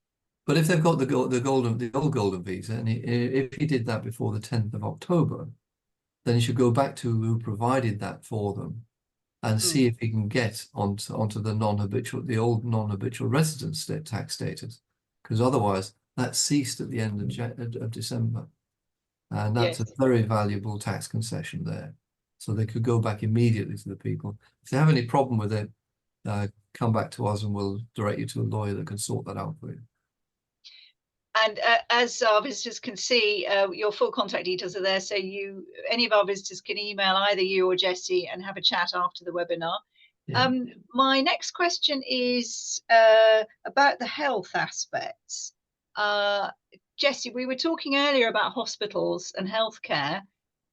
But if they've got the old golden visa, and if he did that before the 10th of October, then he should go back to who provided that for them, and see if he can get onto the old non-habitual residence tax status, because otherwise that ceased at the end of December, and that's a very valuable tax concession there. So they could go back immediately to the people. If they have any problem with it, come back to us and we'll direct you to a lawyer that can sort that out for you. And as our visitors can see, your full contact details are there. So any of our visitors can email either you or Jessie and have a chat after the webinar. Yeah. My next question is about the health aspects. Jessie, we were talking earlier about hospitals and healthcare.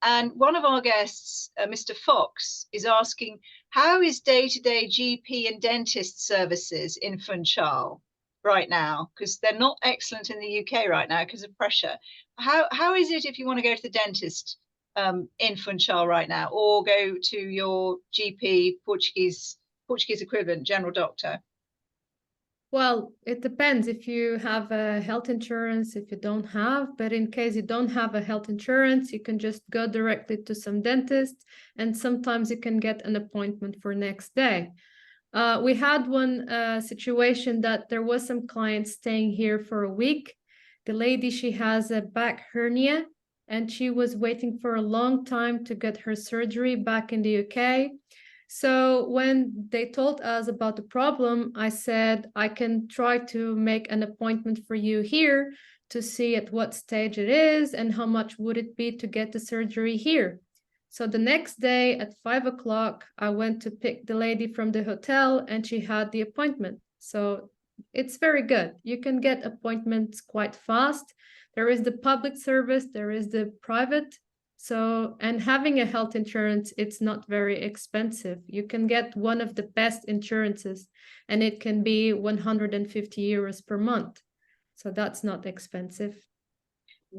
And one of our guests, Mr. Fox, is asking, how is day-to-day GP and dentist services in Funchal right now? Because they're not excellent in the UK right now because of pressure. How is it if you want to go to the dentist in Funchal right now, or go to your GP, Portuguese equivalent, general doctor? Well, it depends if you have a health insurance, if you don't have, but in case you don't have a health insurance, you can just go directly to some dentist, and sometimes you can get an appointment for next day. We had one situation that there was some clients staying here for a week. The lady, she has a back hernia, and she was waiting for a long time to get her surgery back in the UK. So when they told us about the problem, I said, I can try to make an appointment for you here to see at what stage it is and how much would it be to get the surgery here. So the next day at 5 o'clock, I went to pick the lady from the hotel and she had the appointment. So it's very good. You can get appointments quite fast. There is the public service, there is the private. So, and having a health insurance, it's not very expensive. You can get one of the best insurances and it can be 150 euros per month. So that's not expensive.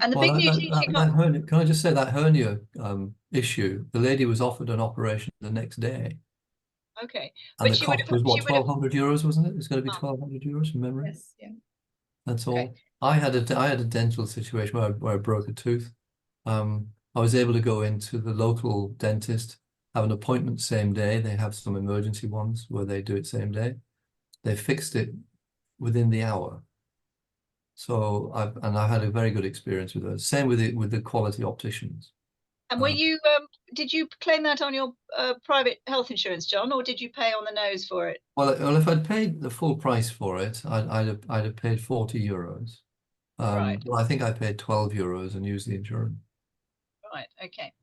And the big news can I just say that hernia issue, the lady was offered an operation the next day. Okay. And the cost was what, 1,200 euros, wasn't it? It's going to be 1,200 euros from memory. Yes, yeah. That's all. I had a dental situation where I broke a tooth. I was able to go into the local dentist, have an appointment same day. They have some emergency ones where they do it same day. They fixed it within the hour. So I had a very good experience with those. Same with the quality opticians. And were you did you claim that on your private health insurance, John, or did you pay on the nose for it? Well, if I'd paid the full price for it, I'd have paid 40 euros. Right. But I think I paid 12 euros and used the insurance. Right. Okay.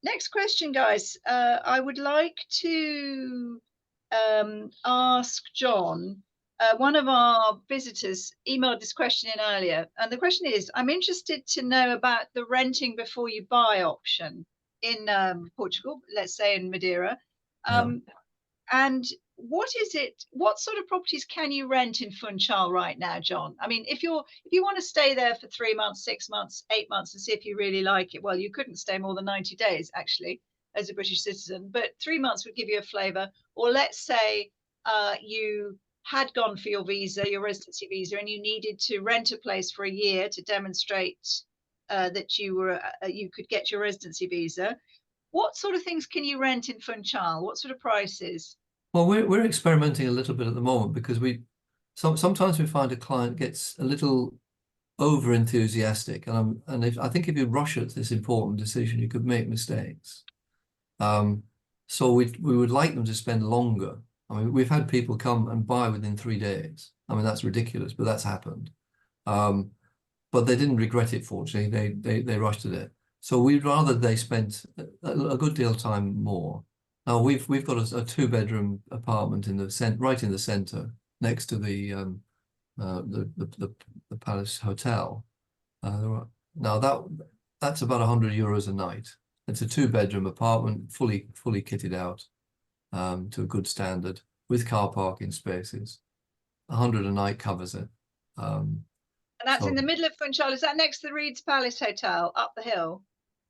Next question, guys. I would like to ask John. One of our visitors emailed this question in earlier, and the question is, I'm interested to know about the renting before you buy option in Portugal, let's say in Madeira. And what sort of properties can you rent in Funchal right now, John? I mean, if you want to stay there for 3 months, 6 months, 8 months and see if you really like it, well, you couldn't stay more than 90 days actually as a British citizen, but 3 months would give you a flavor. Or let's say you had gone for your visa, your residency visa, and you needed to rent a place for a year to demonstrate that you could get your residency visa. What sort of things can you rent in Funchal? What sort of prices? Well, we're experimenting a little bit at the moment because sometimes we find a client gets a little over enthusiastic, and I think if you rush at this important decision, you could make mistakes. So we would like them to spend longer. I mean, we've had people come and buy within 3 days. I mean, that's ridiculous, but that's happened. But they didn't regret it, fortunately. They rushed at it. So we'd rather they spent a good deal of time more. Now we've got a 2-bedroom apartment right in the centre, next to the Palace Hotel. Now that's about €100 a night. It's a 2-bedroom apartment, fully kitted out to a good standard with car parking spaces. 100 a night covers it. And that's in the middle of Funchal. Is that next to the Reed's Palace Hotel up the hill?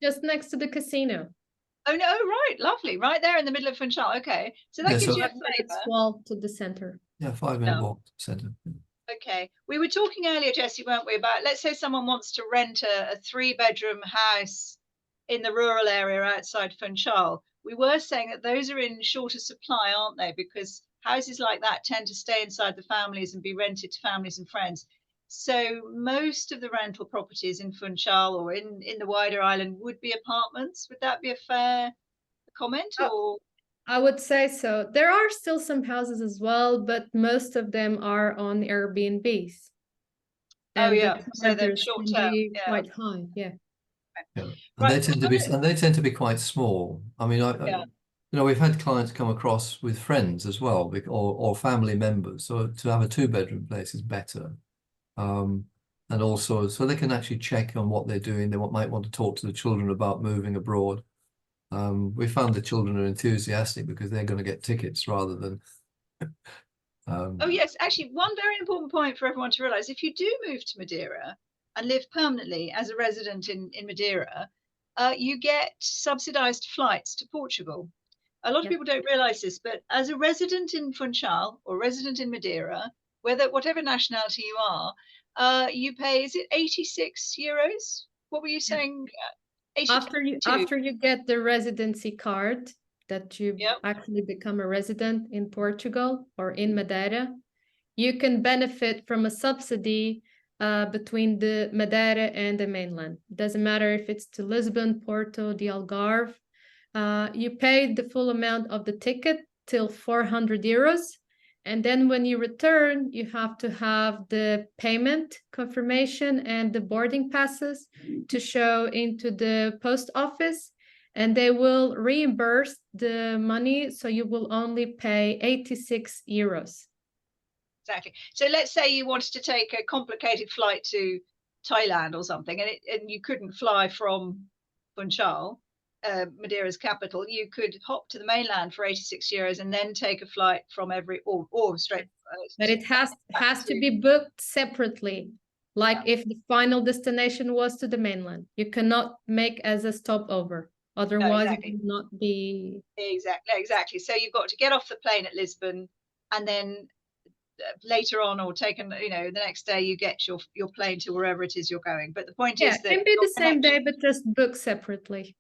Just next to the casino. Oh no, right, lovely, right there in the middle of Funchal. Okay, so that gives you a flavour. Walk to the centre. Yeah, 5-minute walk to the centre. Okay, we were talking earlier, Jessie, weren't we, about, let's say someone wants to rent a 3-bedroom house in the rural area outside Funchal. We were saying that those are in shorter supply, aren't they? Because houses like that tend to stay inside the families and be rented to families and friends. So most of the rental properties in Funchal or in the wider island would be apartments. Would that be a fair comment? Or I would say so. There are still some houses as well, but most of them are on Airbnbs. And so they're short term, quite high, yeah. And they tend to be quite small. I mean, we've had clients come across with friends as well, or family members. So to have a 2-bedroom place is better. And also, so they can actually check on what they're doing. They might want to talk to the children about moving abroad. We found the children are enthusiastic because they're going to get tickets rather than. Oh yes, actually, one very important point for everyone to realise: if you do move to Madeira and live permanently as a resident in Madeira, you get subsidised flights to Portugal. A lot of people don't realise this, but as a resident in Funchal or resident in Madeira, whatever nationality you are, you pay, is it €86? What were you saying? 82? After you get the residency card, that you actually become a resident in Portugal or in Madeira, you can benefit from a subsidy between the Madeira and the mainland. Doesn't matter if it's to Lisbon, Porto, the Algarve. You pay the full amount of the ticket till €400. And then when you return, you have to have the payment confirmation and the boarding passes to show into the post office, and they will reimburse the money. So you will only pay €86. Exactly. So let's say you wanted to take a complicated flight to Thailand or something, and you couldn't fly from Funchal, Madeira's capital. You could hop to the mainland for €86 and then take a flight from or straight. But it has to be booked separately. Like if the final destination was to the mainland, you cannot make as a stopover. Otherwise, it will not be. Exactly. So you've got to get off the plane at Lisbon, and then later on, or taken, the next day, you get your plane to wherever it is you're going. But the point is that it can be the same day, but just book separately.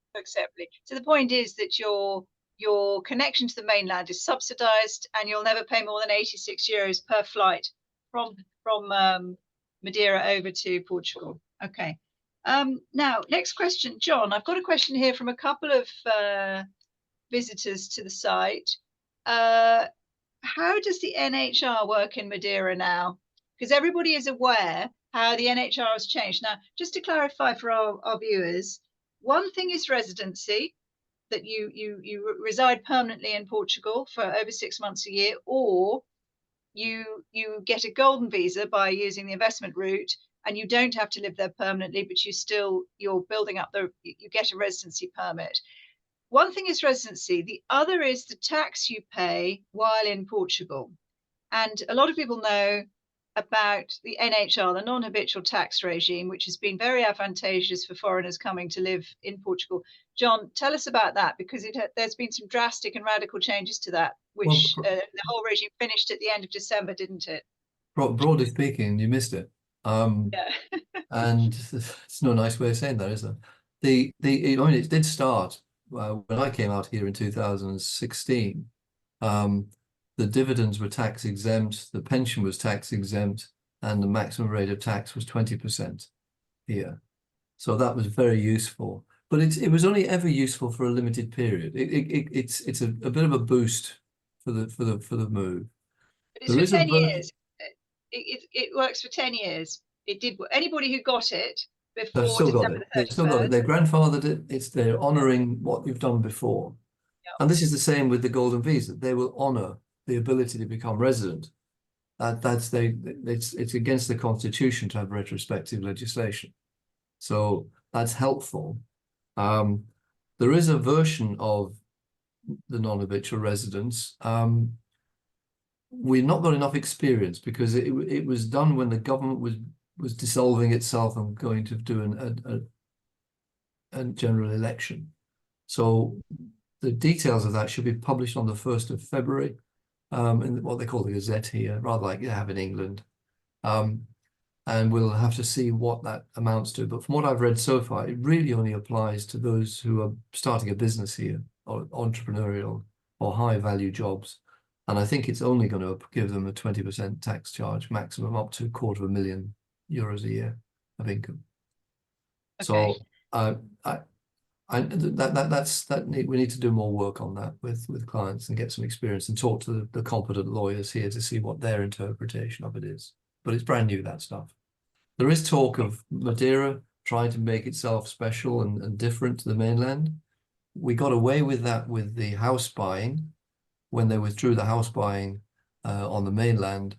So the point is that your connection to the mainland is subsidized, and you'll never pay more than €86 per flight from Madeira over to Portugal. Okay. Now, next question, John. I've got a question here from a couple of visitors to the site. How does the NHR work in Madeira now? Because everybody is aware how the NHR has changed. Now, just to clarify for our viewers, one thing is residency, that you reside permanently in Portugal for over 6 months a year, or you get a golden visa by using the investment route, and you don't have to live there permanently, but you're building up you get a residency permit. One thing is residency, the other is the tax you pay while in Portugal. And a lot of people know about the NHR, the non-habitual tax regime, which has been very advantageous for foreigners coming to live in Portugal. John, tell us about that, because there's been some drastic and radical changes to that, which the whole regime finished at the end of December, didn't it? Broadly speaking, you missed it. Yeah. And it's no nice way of saying that, is there? I mean, it did start when I came out here in 2016. The dividends were tax exempt, the pension was tax exempt, and the maximum rate of tax was 20% here. So that was very useful. But it was only ever useful for a limited period. It's a bit of a boost for the move. But it's for 10 years. It works for 10 years. It did. Anybody who got it before They've still got December it. the They've still got it. 31st. Their grandfathered it. They're honouring what you've done before. Yeah. And this is the same with the golden visa. They will honour the ability to become resident. It's against the constitution to have retrospective legislation. So that's helpful. There is a version of the non-habitual residence. We've not got enough experience because it was done when the government was dissolving itself and going to do a general election. So the details of that should be published on the 1st of February in what they call the Gazette here, rather like you have in England. And we'll have to see what that amounts to. But from what I've read so far, it really only applies to those who are starting a business here, or entrepreneurial or high value jobs. And I think it's only going to give them a 20% tax charge, maximum up to €250,000 a year of income. Okay. So we need to do more work on that with clients and get some experience and talk to the competent lawyers here to see what their interpretation of it is. But it's brand new, that stuff. There is talk of Madeira trying to make itself special and different to the mainland. We got away with that with the house buying. When they withdrew the house buying on the mainland,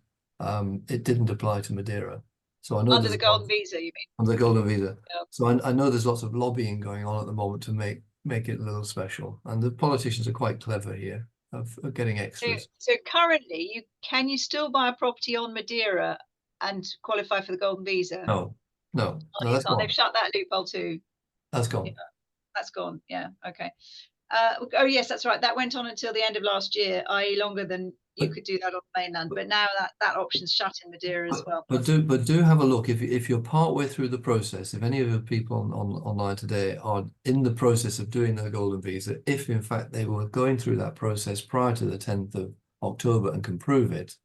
it didn't apply to Madeira. So I know Under the golden visa, you mean? Under the golden visa. Yeah. So I know there's lots of lobbying going on at the moment to make it a little special. And the politicians are quite clever here of getting extras. So currently, can you still buy a property on Madeira and qualify for the golden visa? No, that's gone. They've shut that loophole too. That's gone. Yeah, that's gone. Yeah. Okay. Oh yes, that's right. That went on until the end of last year, i.e. longer than you could do that on the mainland. But now that option's shut in Madeira as well. But do have a look if you're partway through the process. If any of the people online today are in the process of doing their golden visa, if in fact they were going through that process prior to the 10th of October and can prove it,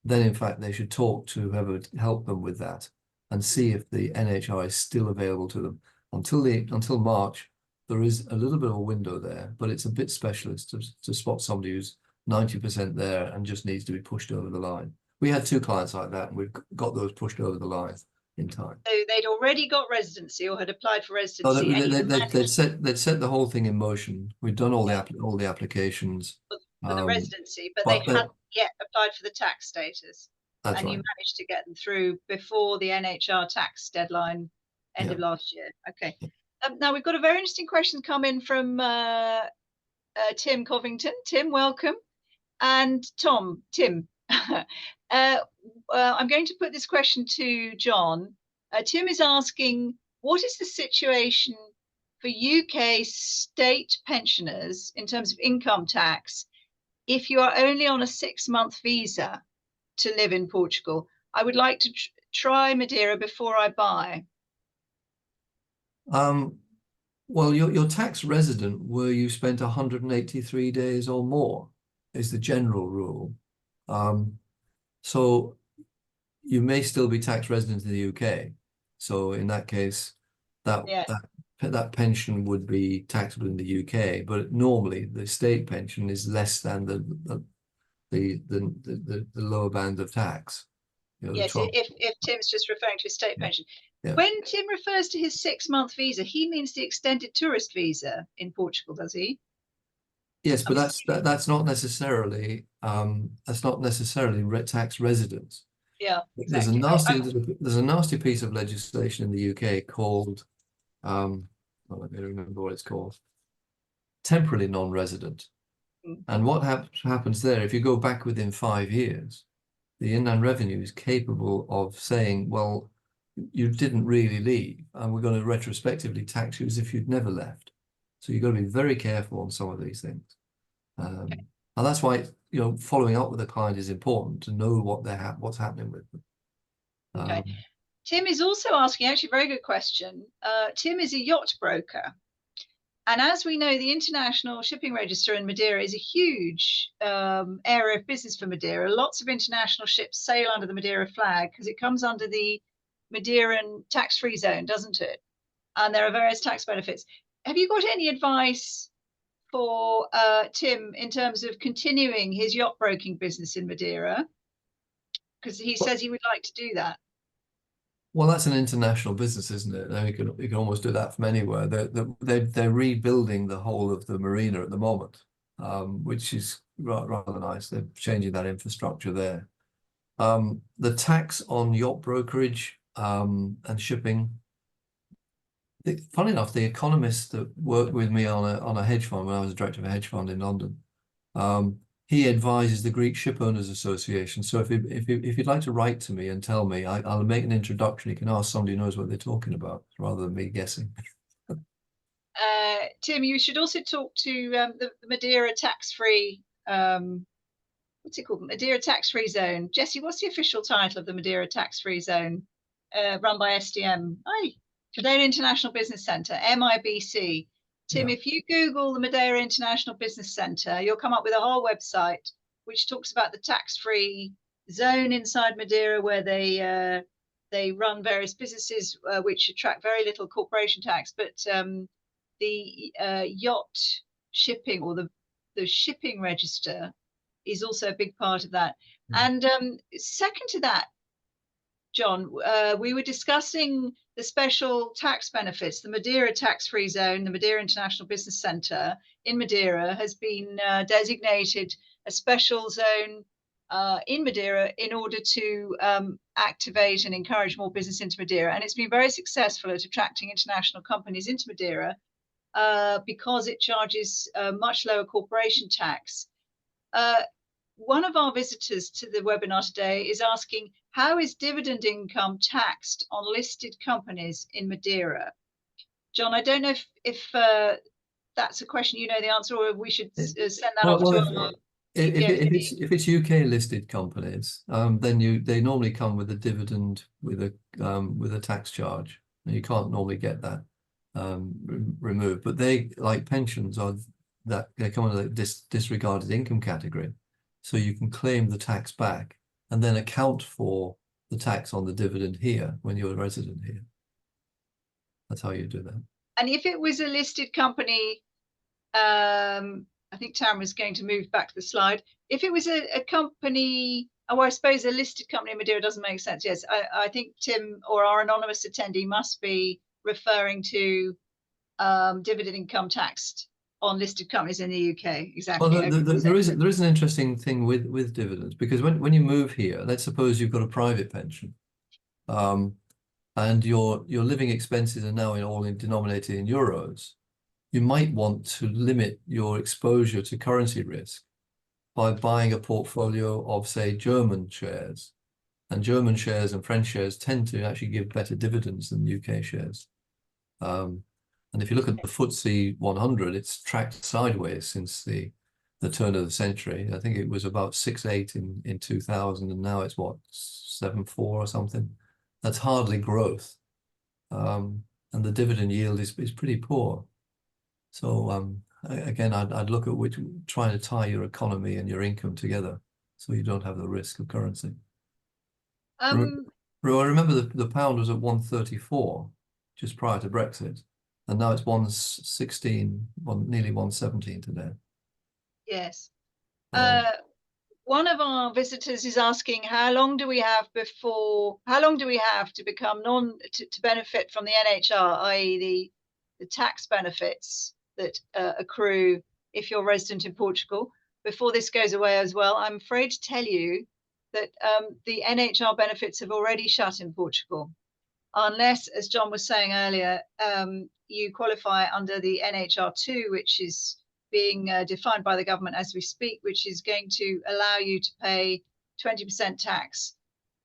then in fact they should talk to whoever helped them with that and see if the NHR is still available to them. Until March, there is a little bit of a window there, but it's a bit specialist to spot somebody who's 90% there and just needs to be pushed over the line. We had 2 clients like that, and we've got those pushed over the line in time. So they'd already got residency or had applied for residency. Oh, they'd set the whole thing in motion. We'd done all the applications for the residency, but they hadn't yet applied for the tax status. That's and right. You managed to get them through before the NHR tax deadline end of last year. Okay. Now we've got a very interesting question come in from Tim Covington. Tim, welcome. And Tim, I'm going to put this question to John. Tim is asking, what is the situation for UK state pensioners in terms of income tax if you are only on a 6-month visa to live in Portugal? I would like to try Madeira before I buy. Well, you're tax resident where you spent 183 days or more is the general rule. So you may still be tax resident in the UK. So in that case, that pension would be taxable in the UK, but normally the state pension is less than the lower band of tax. Yes, if Tim's just referring to his state pension. Yeah. When Tim refers to his 6-month visa, he means the extended tourist visa in Portugal, does he? Yes, but that's not necessarily tax residence. Yeah, exactly. There's a nasty piece of legislation in the UK called well, let me remember what it's called. Temporarily non-resident. And what happens there, if you go back within 5 years, the Inland Revenue is capable of saying, well, you didn't really leave, and we're going to retrospectively tax you as if you'd never left. So you've got to be very careful on some of these things. And that's why, you know, following up with the client is important, to know what what's happening with them. Okay. Tim is also asking, actually, a very good question. Tim is a yacht broker. And as we know, the International Shipping Register in Madeira is a huge area of business for Madeira. Lots of international ships sail under the Madeira flag because it comes under the Madeiran tax-free zone, doesn't it? And there are various tax benefits. Have you got any advice for Tim in terms of continuing his yacht broking business in Madeira? Because he says he would like to do that. Well, that's an international business, isn't it? And you can almost do that from anywhere. They're rebuilding the whole of the marina at the moment, which is rather nice. They're changing that infrastructure there. The tax on yacht brokerage and shipping. Funny enough, the economist that worked with me on a hedge fund when I was director of a hedge fund in London, he advises the Greek Ship Owners Association. So if you'd like to write to me and tell me, I'll make an introduction. You can ask somebody who knows what they're talking about, rather than me guessing. Tim, you should also talk to the Madeira tax-free, what's it called? Madeira tax-free zone. Jesse, what's the official title of the Madeira tax-free zone run by SDM? Madeira International Business Centre, MIBC. Tim, if you Google the Madeira International Business Centre, you'll come up with a whole website which talks about the tax-free zone inside Madeira, where they run various businesses which attract very little corporation tax. But the yacht shipping, or the shipping register, is also a big part of that. And second to that, John, we were discussing the special tax benefits. The Madeira tax-free zone, the Madeira International Business Centre in Madeira, has been designated a special zone in Madeira in order to activate and encourage more business into Madeira. And it's been very successful at attracting international companies into Madeira because it charges much lower corporation tax. One of our visitors to the webinar today is asking, how is dividend income taxed on listed companies in Madeira? John, I don't know if that's a question you know the answer, or we should send that off to our... If it's UK listed companies, then they normally come with a dividend with a tax charge, and you can't normally get that removed. But they, like pensions, they come under the disregarded income category. So you can claim the tax back and then account for the tax on the dividend here when you're a resident here. That's how you do that. And if it was a listed company, I think Tam was going to move back to the slide. If it was a company, I suppose a listed company in Madeira doesn't make sense. Yes, I think Tim or our anonymous attendee must be referring to dividend income taxed on listed companies in the UK. Exactly. Well, there is an interesting thing with dividends, because when you move here, let's suppose you've got a private pension, and your living expenses are now all denominated in euros. You might want to limit your exposure to currency risk by buying a portfolio of, say, German shares. And German shares and French shares tend to actually give better dividends than UK shares. And if you look at the FTSE 100, it's tracked sideways since the turn of the century. I think it was about 6.8 in 2000, and now it's what, 7.4 or something. That's hardly growth, and the dividend yield is pretty poor. So again, I'd look at trying to tie your economy and your income together, so you don't have the risk of currency. Remember the pound was at 134 just prior to Brexit. And now it's 116, nearly 117 today. Yes. One of our visitors is asking, how long do we have to become to benefit from the NHR, i.e. the tax benefits that accrue if you're resident in Portugal, before this goes away as well? I'm afraid to tell you that the NHR benefits have already shut in Portugal, unless, as John was saying earlier, you qualify under the NHR2, which is being defined by the government as we speak, which is going to allow you to pay 20% tax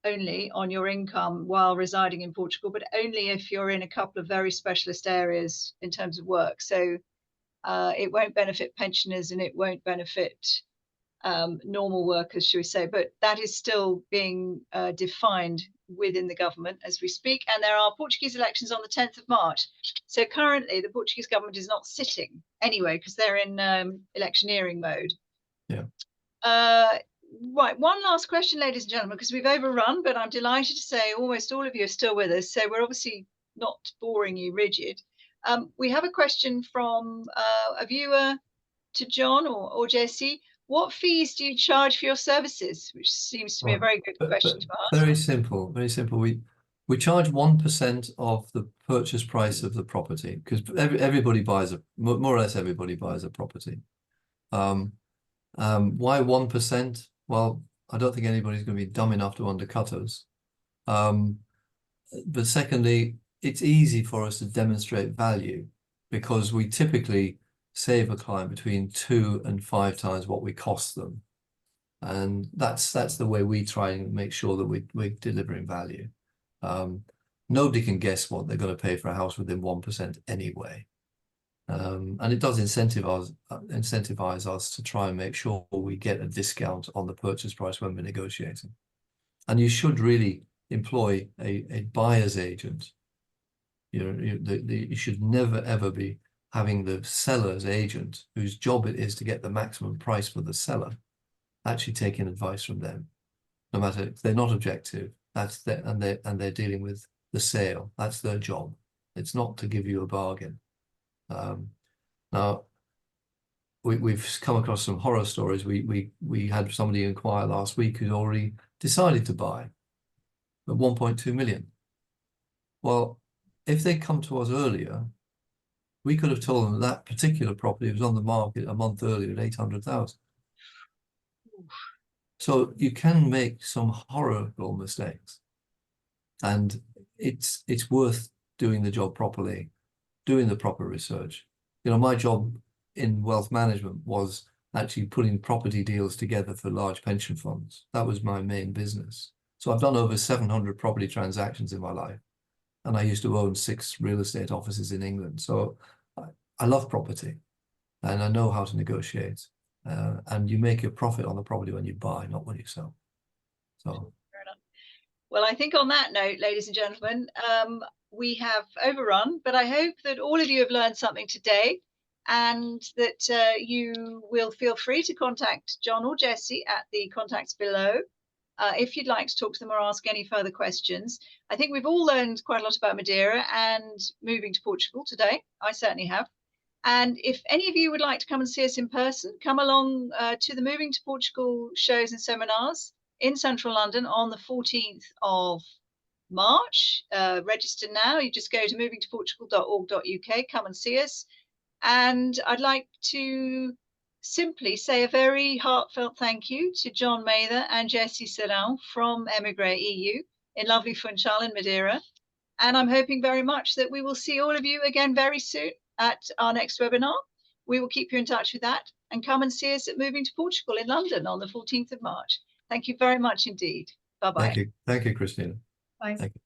only on your income while residing in Portugal, but only if you're in a couple of very specialist areas in terms of work. So it won't benefit pensioners and it won't benefit normal workers, should we say, but that is still being defined within the government as we speak. And there are Portuguese elections on the 10th of March. So currently the Portuguese government is not sitting anyway, because they're in electioneering mode. Yeah. Right, one last question, ladies and gentlemen, because we've overrun, but I'm delighted to say almost all of you are still with us. So we're obviously not boring you rigid. We have a question from a viewer to John or Jesse. What fees do you charge for your services? Which seems to be a very good question to ask. Very simple, very simple. We charge 1% of the purchase price of the property, because everybody buys more or less everybody buys a property. Why 1%? Well, I don't think anybody's going to be dumb enough to undercut us. But secondly, it's easy for us to demonstrate value, because we typically save a client between 2 and 5 times what we cost them. And that's the way we try and make sure that we're delivering value. Nobody can guess what they're going to pay for a house within 1% anyway. And it does incentivize us to try and make sure we get a discount on the purchase price when we're negotiating. And you should really employ a buyer's agent. You should never ever be having the seller's agent, whose job it is to get the maximum price for the seller, actually taking advice from them. No matter if they're not objective, and they're dealing with the sale. That's their job. It's not to give you a bargain. Now, we've come across some horror stories. We had somebody inquire last week who'd already decided to buy at 1.2 million. Well, if they'd come to us earlier, we could have told them that particular property was on the market a month earlier at 800,000. So you can make some horrible mistakes, and it's worth doing the job properly, doing the proper research. My job in wealth management was actually putting property deals together for large pension funds. That was my main business. So I've done over 700 property transactions in my life, and I used to own 6 real estate offices in England. So I love property, and I know how to negotiate. And you make your profit on the property when you buy, not when you sell. So. Fair enough. Well, I think on that note, ladies and gentlemen, we have overrun, but I hope that all of you have learned something today, and that you will feel free to contact John or Jesse at the contacts below if you'd like to talk to them or ask any further questions. I think we've all learned quite a lot about Madeira and moving to Portugal today. I certainly have. And if any of you would like to come and see us in person, come along to the Moving to Portugal shows and seminars in central London on the 14th of March. Register now. You just go to movingtoportugal.org.uk, come and see us. And I'd like to simply say a very heartfelt thank you to John Mather and Jesse Serão from Émigré EU in lovely Funchal in Madeira. And I'm hoping very much that we will see all of you again very soon at our next webinar. We will keep you in touch with that, and come and see us at Moving to Portugal in London on the 14th of March. Thank you very much indeed. Bye-bye. Thank you, Christina. Bye. Thank you.